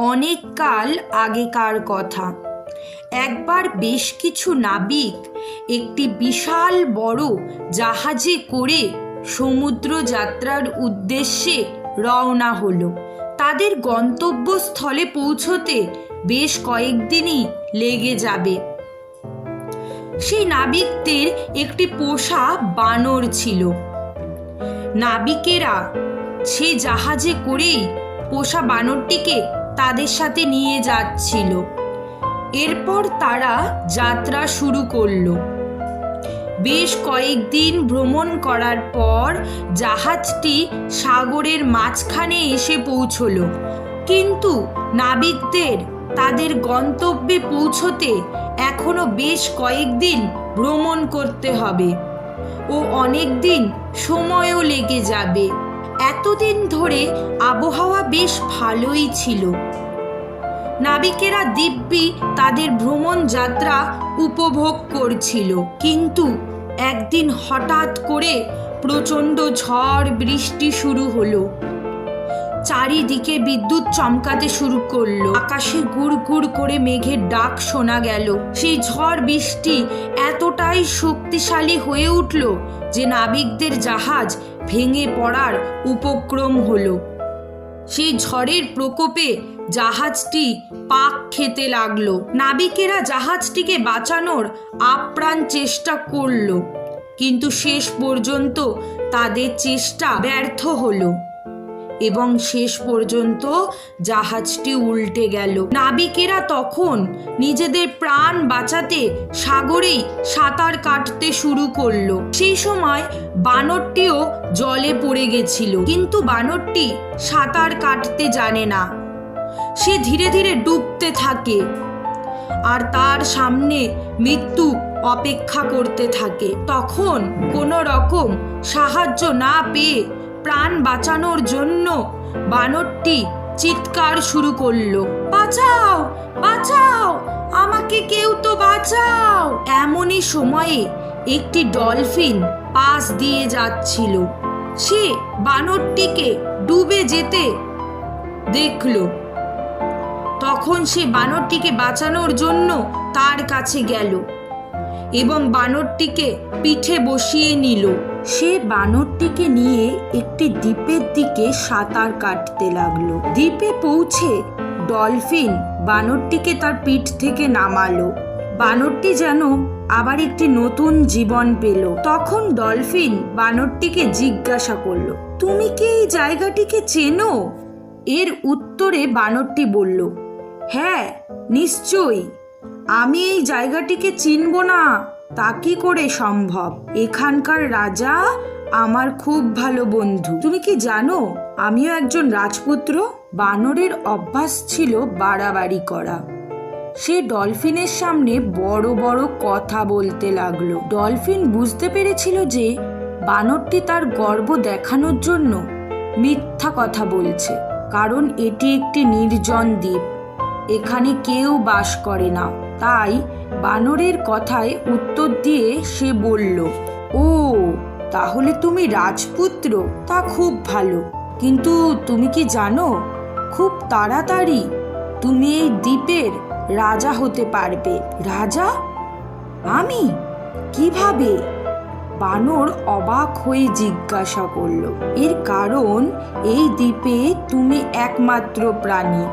অনেক কাল আগেকার কথা। একবার বেশ কিছু নাবিক একটি বিশাল বড় জাহাজে করে সমুদ্র যাত্রার উদ্দেশ্যে রওনা হলো। তাদের গন্তব্যস্থলে পৌঁছতে বেশ কয়েকদিনই লেগে যাবে। সেই নাবিকদের একটি পোষা বানর ছিল। নাবিকেরা সেই জাহাজে করেই পোষা বানরটিকে তাদের সাথে নিয়ে যাচ্ছিল। এরপর তারা যাত্রা শুরু করলো। বেশ কয়েকদিন ভ্রমণ করার পর জাহাজটি সাগরের মাঝখানে এসে পৌঁছলো। কিন্তু নাবিকদের তাদের গন্তব্যে পৌঁছতে এখনো বেশ কয়েকদিন ভ্রমণ করতে হবে ও অনেক দিন সময়ও লেগে যাবে। এতদিন ধরে আবহাওয়া বেশ ভালোই ছিল। নাবিকেরা দিব্যি তাদের ভ্রমণ যাত্রা উপভোগ করছিল। কিন্তু একদিন হঠাৎ করে প্রচণ্ড ঝড় বৃষ্টি শুরু হলো। চারিদিকে বিদ্যুৎ চমকাতে শুরু করলো। আকাশে গুড় গুড় করে মেঘের ডাক শোনা গেল। সেই ঝড় বৃষ্টি এতটাই শক্তিশালী হয়ে উঠল যে নাবিকদের জাহাজ ভেঙে পড়ার উপক্রম হলো। সেই ঝড়ের প্রকোপে জাহাজটি পাক খেতে লাগলো। নাবিকেরা জাহাজটিকে বাঁচানোর আপ্রাণ চেষ্টা করলো, কিন্তু শেষ পর্যন্ত তাদের চেষ্টা ব্যর্থ হলো এবং শেষ পর্যন্ত জাহাজটি উল্টে গেল। নাবিকেরা তখন নিজেদের প্রাণ বাঁচাতে সাগরেই সাঁতার কাটতে শুরু করলো। সেই সময় বানরটিও জলে পড়ে গেছিল, কিন্তু বানরটি সাঁতার কাটতে জানে না। সে ধীরে ধীরে ডুবতে থাকে আর তার সামনে মৃত্যু অপেক্ষা করতে থাকে। তখন কোনো রকম সাহায্য না পেয়ে প্রাণ বাঁচানোর জন্য বানরটি চিৎকার শুরু করলো, বাঁচাও বাঁচাও, আমাকে কেউ তো বাঁচাও। এমনই সময়ে একটি ডলফিন পাশ দিয়ে যাচ্ছিল। সে বানরটিকে ডুবে যেতে দেখলো। তখন সে বানরটিকে বাঁচানোর জন্য তার কাছে গেল এবং বানরটিকে পিঠে বসিয়ে নিল। সে বানরটিকে নিয়ে একটি দ্বীপের দিকে সাঁতার কাটতে লাগলো। দ্বীপে পৌঁছে ডলফিন বানরটিকে তার পিঠ থেকে নামালো। বানরটি যেন আবার একটি নতুন জীবন পেল। তখন ডলফিন বানরটিকে জিজ্ঞাসা করলো, তুমি কি এই জায়গাটিকে চেনো? এর উত্তরে বানরটি বলল, হ্যাঁ নিশ্চয়ই, আমি এই জায়গাটিকে চিনব না তা কি করে সম্ভব? এখানকার রাজা আমার খুব ভালো বন্ধু। তুমি কি জানো আমিও একজন রাজপুত্র? বানরের অভ্যাস ছিল বাড়াবাড়ি করা। সে ডলফিনের সামনে বড় বড় কথা বলতে লাগলো। ডলফিন বুঝতে পেরেছিল যে বানরটি তার গর্ব দেখানোর জন্য মিথ্যা কথা বলছে, কারণ এটি একটি নির্জন দ্বীপ, এখানে কেউ বাস করে না। তাই বানরের কথায় উত্তর দিয়ে সে বলল, ও তাহলে তুমি রাজপুত্র? তা খুব ভালো, কিন্তু তুমি কি জানো খুব তাড়াতাড়ি তুমি এই দ্বীপের রাজা হতে পারবে। রাজা? আমি? কিভাবে? বানর অবাক হয়ে জিজ্ঞাসা করলো। এর কারণ এই দ্বীপে তুমি একমাত্র প্রাণী,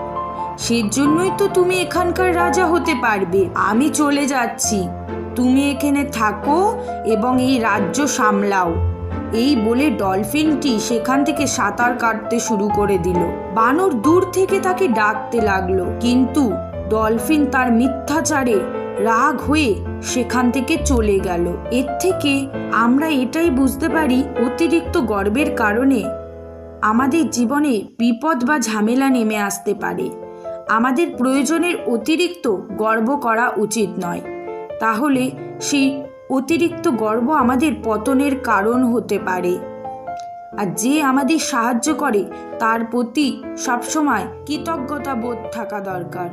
সেজন্যই তো তুমি এখানকার রাজা হতে পারবে। আমি চলে যাচ্ছি, তুমি এখানে থাকো এবং এই রাজ্য সামলাও। এই বলে ডলফিনটি সেখান থেকে সাঁতার কাটতে শুরু করে দিল। বানর দূর থেকে তাকে ডাকতে লাগলো, কিন্তু ডলফিন তার মিথ্যাচারে রাগ হয়ে সেখান থেকে চলে গেল। এর থেকে আমরা এটাই বুঝতে পারি, অতিরিক্ত গর্বের কারণে আমাদের জীবনে বিপদ বা ঝামেলা নেমে আসতে পারে। আমাদের প্রয়োজনের অতিরিক্ত গর্ব করা উচিত নয়, তাহলে সেই অতিরিক্ত গর্ব আমাদের পতনের কারণ হতে পারে। আর যে আমাদের সাহায্য করে তার প্রতি সবসময় কৃতজ্ঞতা বোধ থাকা দরকার।